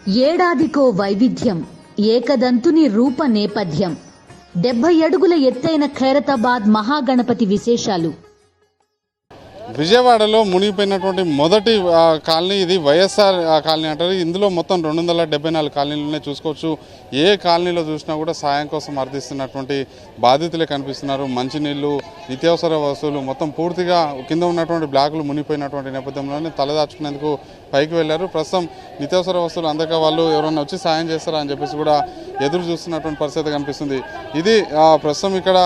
ఏడాదికో వైవిధ్యం, ఏకదంతుని రూప నేపథ్యం. 70 అడుగుల ఎత్తైన ఖైరతాబాద్ మహాగణపతి విశేషాలు. విజయవాడలో మునిగిపోయినటువంటి మొదటి కాలనీ ఇది వైఎస్ఆర్ కాలనీ అంటారు. ఇందులో మొత్తం 274 కాలనీలనే చూసుకోవచ్చు. ఏ కాలనీలో చూసినా కూడా సాయం కోసం అర్థిస్తున్నటువంటి బాధితులే కనిపిస్తున్నారు. మంచినీళ్ళు, నిత్యావసర వస్తువులు మొత్తం పూర్తిగా కింద ఉన్నటువంటి బ్లాకులు మునిగిపోయినటువంటి నేపథ్యంలోనే తలదాచుకునేందుకు పైకి వెళ్ళారు. ప్రస్తుతం నిత్యావసర వస్తువులు అందక వాళ్ళు ఎవరన్నా వచ్చి సాయం చేస్తారా అని చెప్పేసి కూడా ఎదురు చూస్తున్నటువంటి పరిస్థితి కనిపిస్తుంది. ఇది ప్రస్తుతం ఇక్కడ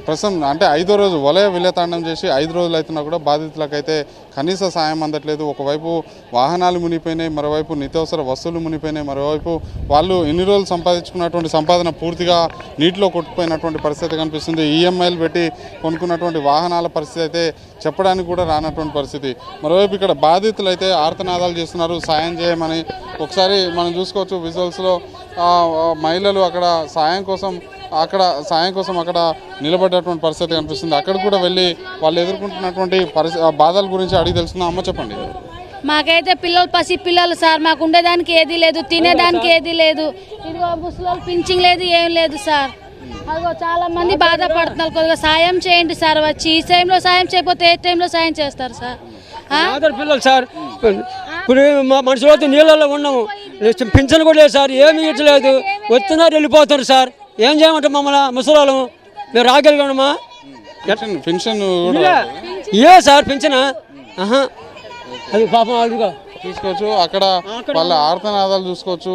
ప్రస్తుతం అంటే 5వ రోజు వలయ విలేతాండం చేసి 5 రోజులు అవుతున్నా కూడా బాధితులకైతే కనీస సాయం అందట్లేదు. ఒకవైపు వాహనాలు మునిగిపోయినాయి, మరోవైపు నిత్యావసర వస్తువులు మునిగిపోయినాయి, మరోవైపు వాళ్ళు ఇన్ని రోజులు సంపాదించుకున్నటువంటి సంపాదన పూర్తిగా నీటిలో కొట్టుకుపోయినటువంటి పరిస్థితి కనిపిస్తుంది. ఈఎంఐలు పెట్టి కొనుక్కున్నటువంటి వాహనాల పరిస్థితి అయితే చెప్పడానికి కూడా రానటువంటి పరిస్థితి. మరోవైపు ఇక్కడ బాధితులు అయితే ఆర్తనాదాలు చేస్తున్నారు సాయం చేయమని. ఒకసారి మనం చూసుకోవచ్చు విజువల్స్లో మహిళలు అక్కడ సాయం కోసం అక్కడ నిలబడ్డటువంటి పరిస్థితి కనిపిస్తుంది. అక్కడ కూడా వెళ్ళి వాళ్ళు ఎదుర్కొంటున్నటువంటి బాధల గురించి అడిగి తెలుసుకుందాం. అమ్మ చెప్పండి. మాకైతే పసి పిల్లలు సార్, మాకు ఉండేదానికి ఏది లేదు, తినేదానికి ఏది లేదు. ఇదిగో ముసలి పింఛింగ్ లేదు, ఏం లేదు సార్. అదిగో చాలా మంది బాధపడుతున్నారు. కొద్దిగా సాయం చేయండి సార్. వచ్చి ఈ టైంలో సాయం చేయకపోతే ఏ టైంలో సాయం చేస్తారు సార్? పిల్లలు సార్, ఇప్పుడు మా మనుషులు అయితే నీళ్ళల్లో ఉన్నాము, పింఛన్ కూడా లేదు సార్, ఏమి ఇచ్చలేదు, వస్తున్నారు వెళ్ళిపోతారు సార్. ఏం చేయమంటాం మమ్మల్ని ముసలాళ్ళం? మేము రాగలిగామా? పెన్షన్ ఏ సార్ పింఛనా? అది పాపం అడుగుగా చూసుకోవచ్చు. అక్కడ వాళ్ళ ఆర్తనాదాలు చూసుకోవచ్చు.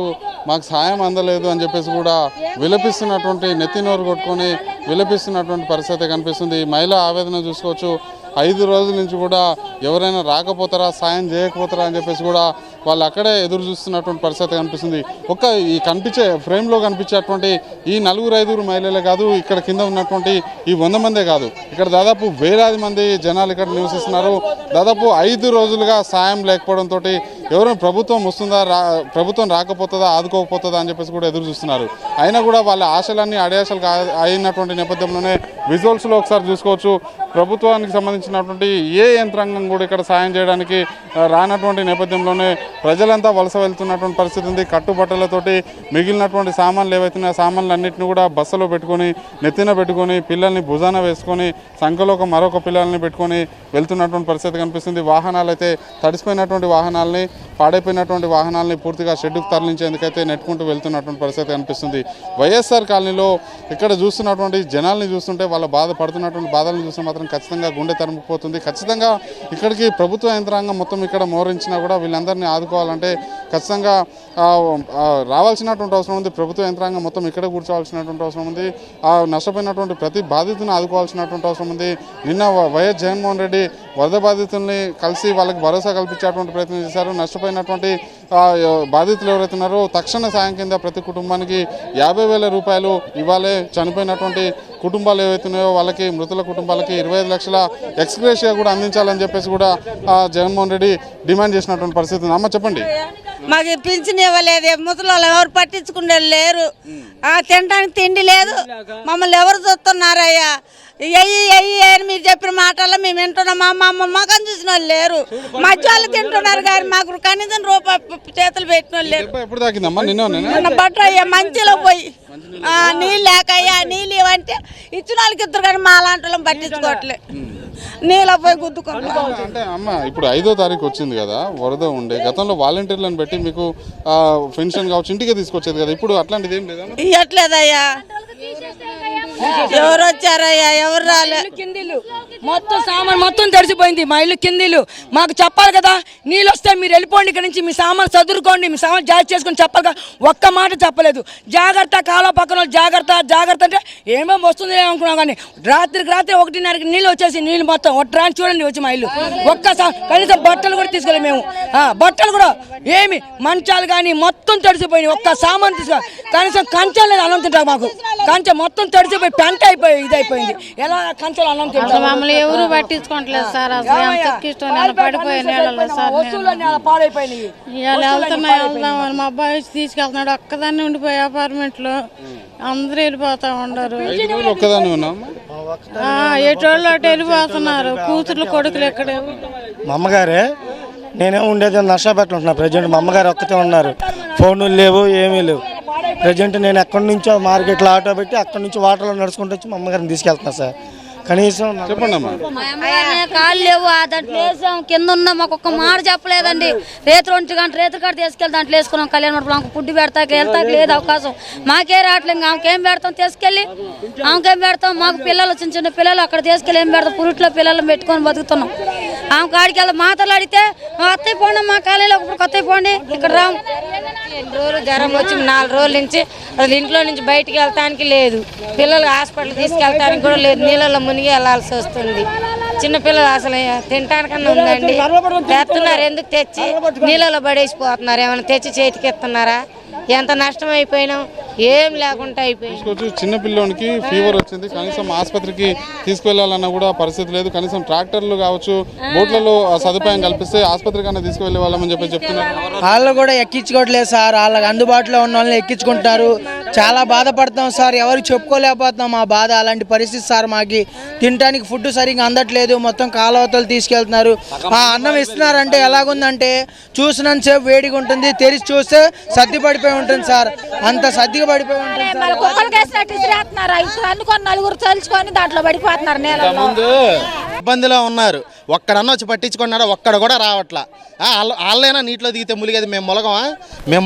మాకు సాయం అందలేదు అని చెప్పేసి కూడా విలపిస్తున్నటువంటి నెత్తినోరు కొట్టుకొని విలపిస్తున్నటువంటి పరిస్థితి కనిపిస్తుంది. మహిళా ఆవేదన చూసుకోవచ్చు. 5 రోజుల నుంచి కూడా ఎవరైనా రాకపోతారా, సాయం చేయకపోతారా అని చెప్పేసి కూడా వాళ్ళు అక్కడే ఎదురు చూస్తున్నటువంటి పరిస్థితి కనిపిస్తుంది. ఈ కనిపించే ఫ్రేమ్లో కనిపించేటువంటి ఈ 4-5 మహిళలే కాదు, ఇక్కడ కింద ఉన్నటువంటి ఈ 100 మందే కాదు, ఇక్కడ దాదాపు వేలాది మంది జనాలు ఇక్కడ నివసిస్తున్నారు. దాదాపు 5 రోజులుగా సాయం లేకపోవడంతో ఎవరైనా ప్రభుత్వం వస్తుందా, ప్రభుత్వం రాకపోతుందా, ఆదుకోకపోతుందా అని చెప్పేసి కూడా ఎదురు చూస్తున్నారు. అయినా కూడా వాళ్ళ ఆశలన్నీ అడియాశలు అయినటువంటి నేపథ్యంలోనే విజువల్స్లో ఒకసారి చూసుకోవచ్చు. ప్రభుత్వానికి సంబంధించినటువంటి ఏ యంత్రాంగం కూడా ఇక్కడ సాయం చేయడానికి రానటువంటి నేపథ్యంలోనే ప్రజలంతా వలస వెళ్తున్నటువంటి పరిస్థితి ఉంది. కట్టుబట్టలతోటి మిగిలినటువంటి సామాన్లు ఏవైతున్నాయో సామాన్లు అన్నింటినీ కూడా బస్సులో పెట్టుకొని నెత్తిన పెట్టుకొని పిల్లల్ని భుజాన వేసుకొని సంఖ్యలో మరొక పిల్లల్ని పెట్టుకొని వెళ్తున్నటువంటి పరిస్థితి కనిపిస్తుంది. వాహనాలు అయితే తడిసిపోయినటువంటి వాహనాలని, పాడైపోయినటువంటి వాహనాలని పూర్తిగా షెడ్డుకు తరలించేందుకైతే నెట్టుకుంటూ వెళ్తున్నటువంటి పరిస్థితి కనిపిస్తుంది. వైఎస్ఆర్ కాలనీలో ఇక్కడ చూస్తున్నటువంటి జనాల్ని చూస్తుంటే వాళ్ళ బాధపడుతున్నటువంటి బాధలను చూస్తే మాత్రం ఖచ్చితంగా గుండె తరుముకుపోతుంది. ఖచ్చితంగా ఇక్కడికి ప్రభుత్వ యంత్రాంగం మొత్తం ఇక్కడ మోహరించినా కూడా వీళ్ళందరినీ ఆదుకోవాలంటే ఖచ్చితంగా రావాల్సినటువంటి అవసరం ఉంది. ప్రభుత్వ యంత్రాంగం మొత్తం ఇక్కడ కూర్చోవాల్సినటువంటి అవసరం ఉంది. నష్టపోయినటువంటి ప్రతి బాధితులను ఆదుకోవాల్సినటువంటి అవసరం ఉంది. నిన్న వైఎస్ జగన్మోహన్ రెడ్డి వరద బాధితుల్ని కలిసి వాళ్ళకి భరోసా కల్పించేటువంటి ప్రయత్నం చేశారు. నష్టపోయినటువంటి బాధితులు ఎవరైతే ఉన్నారో తక్షణ సాయం కింద ప్రతి కుటుంబానికి 50,000 రూపాయలు ఇవ్వాలి. చనిపోయినటువంటి కుటుంబాలు ఏవైతున్నాయో వాళ్ళకి, మృతుల కుటుంబాలకి 25 లక్షల ఎక్స్గ్రేషియా కూడా అందించాలని చెప్పేసి కూడా జగన్మోహన్ రెడ్డి డిమాండ్ చేసినటువంటి పరిస్థితి ఉంది. అమ్మ చెప్పండి. మాకు పింఛన్ ఇవ్వలేదు, ముసలి ఎవరు పట్టించుకునే లేరు, తినడానికి తిండి లేదు, మమ్మల్ని ఎవరు చూస్తున్నారయ్యా? అని మీరు చెప్పిన మాటల్లో మేము వింటున్నాం. మా మగం చూసిన వాళ్ళు లేరు, మధ్య వాళ్ళు తింటున్నారు కానీ మాకు కనీసం రూపాయి చేతులు పెట్టిన వాళ్ళు లేరు. బట్ట అయ్యా మంచిలో పోయి నీళ్ళు లేకయ్యా, నీళ్ళు ఇవ్వంటే ఇచ్చిన వాళ్ళకి ఇద్దరు కానీ మా లాంటి వాళ్ళని పట్టించుకోవట్లే, నీళ్ళ పోయి గుద్దుకుంటాం. అంటే అమ్మ ఇప్పుడు 5వ తారీఖు వచ్చింది కదా, వరద ఉండే, గతంలో వాలంటీర్లను పెట్టి మీకు పెన్షన్ కావచ్చు ఇంటికి తీసుకొచ్చేది కదా, ఇప్పుడు అట్లాంటిది ఏం లేదా? ఇవ్వట్లేదయ్యా. ఎవరు వచ్చారయ్యా? ఎవరు రాలే. కిందిలు మొత్తం సామాన్ మొత్తం తడిసిపోయింది. మా ఇల్లు కిందిలు. మాకు చెప్పాలి కదా, నీళ్ళు వస్తే మీరు వెళ్ళిపోండి ఇక్కడ నుంచి, మీ సామాన్ చదువుకోండి, మీ సామాన్ జాగ్రత్త చేసుకొని చెప్పాలి కదా. ఒక్క మాట చెప్పలేదు. జాగ్రత్త, కాలువ పక్కన జాగ్రత్త జాగ్రత్త అంటే ఏమేమి వస్తుంది అనుకున్నాం కానీ రాత్రికి 1:30కి నీళ్ళు వచ్చేసి నీళ్ళు మొత్తం ఒట్టరాని చూడండి వచ్చి మా ఇల్లు. కనీసం బట్టలు కూడా తీసుకోలేదు మేము. బట్టలు కూడా ఏమి మంచాలు కానీ మొత్తం తడిసిపోయినాయి. ఒక్క సామాన్ తీసుకో, కనీసం కంచెం లేదు అన్నం తింటాం. మాకు కంచె మొత్తం తడిసిపోయి పెంట అయిపోయి ఇదైపోయింది. ఎలా కంచెలు అన్నం తింటాం? మమ్మల్ని ఎవరు పట్టించుకోవట్లేదు సార్. అసలు పడిపోయే నీళ్ళలో సార్ పాడైపోయినాయి. వెళ్దామని మా అబ్బాయి తీసుకెళ్తున్నాడు, ఒక్కదాన్ని ఉండిపోయి అపార్ట్మెంట్ లో అందరూ వెళ్ళిపోతా ఉండరు. ఎటోళ్ళు అటు వెళ్ళిపోతున్నారు. కూతుర్లు కొడుకులు ఎక్కడే. మా అమ్మగారే నేనేమో ఉండేది నర్సాపేటలో ఉంటున్నా ప్రజెంట్. మా అమ్మగారు ఒక్కతే ఉన్నారు, ఫోన్లు లేవు, ఏమీ లేవు. ప్రజెంట్ నేను ఎక్కడి నుంచో మార్కెట్లో ఆటో పెట్టి అక్కడి నుంచి వాటర్లో నడుచుకుంటూ వచ్చి మా అమ్మగారిని తీసుకెళ్తున్నా సార్. కనీసం చెప్పండి అమ్మా. కాళ్ళు లేవు, దాంట్లో వేసాం, కింద ఉన్నాం, మాకు ఒక్క మాట చెప్పలేదండి. రేత్రి 1 గంట రేత్రి కాడ తీసుకెళ్ళి దాంట్లో వేసుకున్నాం. కళ్యాణ మండపం ఆమెకు ఫుడ్ పెడతాకి వెళ్తాకి లేదు అవకాశం, మాకే రావట్లేదు. ఆమెకేం పెడతాం తీసుకెళ్ళి, ఆమెకేం పెడతాం? మాకు పిల్లలు చిన్న చిన్న పిల్లలు అక్కడ తీసుకెళ్ళి ఏం పెడతాం? పురుట్లో పిల్లలు పెట్టుకొని బతుకుతున్నాం. ఆమె కాడికి వెళ్దాం మాట్లాడితే అత్తయ్య పోండి, మా కాలేజీలో ఒకప్పుడు కొత్తయ్య పోండి, ఇక్కడ రాము. రోజు జ్వరం వచ్చి 4 రోజుల నుంచి అసలు ఇంట్లో నుంచి బయటికి వెళ్తానికి లేదు. పిల్లలు హాస్పిటల్ తీసుకెళ్తానికి కూడా లేదు, నీళ్ళలో మునిగి వెళ్ళాల్సి వస్తుంది. చిన్నపిల్లలు అసలు తినటానికన్నా ఉందండి. తెస్తున్నారు, ఎందుకు తెచ్చి నీళ్ళలో పడేసిపోతున్నారు? ఏమైనా తెచ్చి చేతికి ఎత్తున్నారా? ఎంత నష్టం అయిపోయినాం, ఏం లేకుండా అయిపోయింది. చూసుకోవచ్చు, చిన్న పిల్లోనికి ఫీవర్ వచ్చింది, కనీసం ఆసుపత్రికి తీసుకువెళ్ళాలన్నా కూడా పరిస్థితి లేదు. కనీసం ట్రాక్టర్లు కావచ్చు, బోట్లలో సదుపాయం కల్పిస్తే ఆసుపత్రికి అన్నా తీసుకువెళ్ళే వాళ్ళమని చెప్పి చెప్తున్నారు. వాళ్ళు కూడా ఎక్కించుకోవట్లేదు సార్, వాళ్ళకి అందుబాటులో ఉన్న వాళ్ళని ఎక్కించుకుంటారు. చాలా బాధపడతాం సార్, ఎవరికి చెప్పుకోలేకపోతున్నాం మా బాధ. అలాంటి పరిస్థితి సార్, మాకి తినడానికి ఫుడ్ సరిగ్గా అందట్లేదు, మొత్తం కాలువతలు తీసుకెళ్తున్నారు. అన్నం ఇస్తున్నారంటే ఎలాగుందంటే చూసినంతసేపు వేడిగా ఉంటుంది, తెరిచి చూస్తే సర్ది పడిపోయి ఉంటుంది సార్, అంత సర్దిగా పడిపోయి ఉంటుంది. నలుగురు తలుచుకొని దాంట్లో పడిపోతున్నారు. ముందు ఇబ్బందిలో ఉన్నారు, ఒక్కడన్నా వచ్చి పట్టించుకున్నాడు, ఒక్కడ కూడా రావట్లా. వాళ్ళైనా నీటిలో దిగితే ములిగేది మేము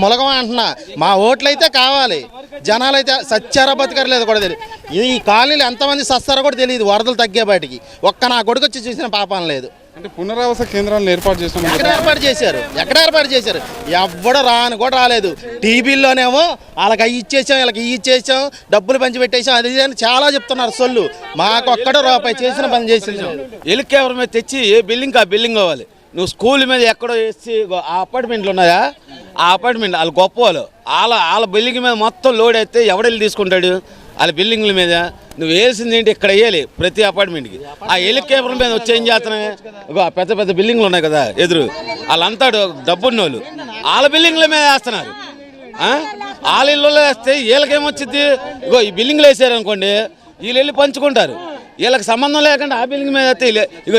మొలగమా అంటున్నా. మా ఓట్లు అయితే కావాలి, జనాలు అయితే సచ్చారా బతకరలేదు కూడా తెలియదు. ఈ కాలనీలు ఎంతమంది సస్తారో కూడా తెలియదు. వరదలు తగ్గే బయటికి ఒక్క నా కొడుకు వచ్చి చూసిన పాపం లేదు. అంటే పునరావాస కేంద్రాలను ఏర్పాటు చేస్తాం. ఎక్కడ ఏర్పాటు చేశారు? ఎవ్వడో రాని కూడా రాలేదు. టీవీల్లోనేమో వాళ్ళకి అవి ఇచ్చేసాం, వీళ్ళకి ఇవి ఇచ్చేసాం, డబ్బులు పంచి పెట్టేసాం, అది అని చాలా చెప్తున్నారు సొల్లు. మాకు ఒక్కడో రూపాయి చేసిన పని చేసేసాం. ఎలుకెవరి మీద తెచ్చి ఏ బిల్డింగ్ ఆ బిల్డింగ్ కావాలి. నువ్వు స్కూల్ మీద ఎక్కడో వేసి ఆ అపార్ట్మెంట్లు ఉన్నాయా, ఆ అపార్ట్మెంట్ వాళ్ళు గొప్ప వాళ్ళు, వాళ్ళ బిల్డింగ్ మీద మొత్తం లోడ్ అయితే ఎవడెళ్ళి తీసుకుంటాడు? వాళ్ళ బిల్డింగ్ల మీద నువ్వు వేసింది ఏంటి? ఇక్కడ వేయాలి ప్రతి అపార్ట్మెంట్కి. ఆ హెలికాప్టర్ మీద వచ్చి ఏం చేస్తున్నాయి? పెద్ద పెద్ద బిల్డింగ్లు ఉన్నాయి కదా ఎదురు, వాళ్ళంతా డబ్బున్న వాళ్ళు, వాళ్ళ బిల్డింగ్ల మీద వేస్తున్నారు. వాళ్ళ ఇళ్ళలో వేస్తే వీళ్ళకేమొచ్చింది? ఈ బిల్డింగ్లు వేసారనుకోండి, వీళ్ళు వెళ్ళి పంచుకుంటారు. వీళ్ళకి సంబంధం లేకుండా ఆ బిల్డింగ్ మీద వేస్తే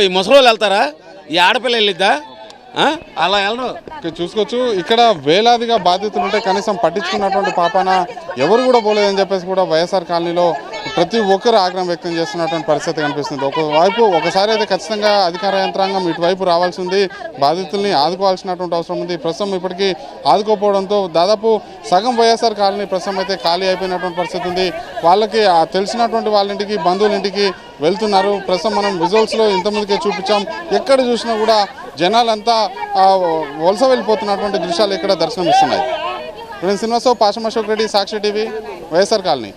ఈ ముసలోళ్ళు వెళ్తారా? ఈ ఆడపిల్ల వెళ్ళిద్దా? అలా వెళ్ళరు. చూసుకోవచ్చు, ఇక్కడ వేలాదిగా బాధితులు ఉంటే కనీసం పట్టించుకున్నటువంటి పాపాన ఎవరు కూడా పోలేదని చెప్పేసి కూడా వైఎస్ఆర్ కాలనీలో ప్రతి ఒక్కరు ఆగ్రహం వ్యక్తం చేస్తున్నటువంటి పరిస్థితి కనిపిస్తుంది. ఒకసారి అయితే ఖచ్చితంగా అధికార యంత్రాంగం ఇటువైపు రావాల్సి ఉంది, బాధితుల్ని ఆదుకోవాల్సినటువంటి అవసరం ఉంది. ప్రస్తుతం ఇప్పటికీ ఆదుకోపోవడంతో దాదాపు సగం వైఎస్ఆర్ కాలనీ ప్రస్తుతం అయితే ఖాళీ అయిపోయినటువంటి పరిస్థితి ఉంది. వాళ్ళకి తెలిసినటువంటి వాళ్ళ ఇంటికి, బంధువుల ఇంటికి వెళ్తున్నారు. ప్రస్తుతం మనం విజువల్స్లో ఇంతమందికే చూపించాం, ఎక్కడ చూసినా కూడా జనాలంతా వలస వెళ్ళిపోతున్నటువంటి దృశ్యాలు ఇక్కడ దర్శనం ఇస్తున్నాయి. శ్రీనివాసరావు, పాషం అశోక్ రెడ్డి, సాక్షి టీవీ, వైఎస్ఆర్ కాలనీ.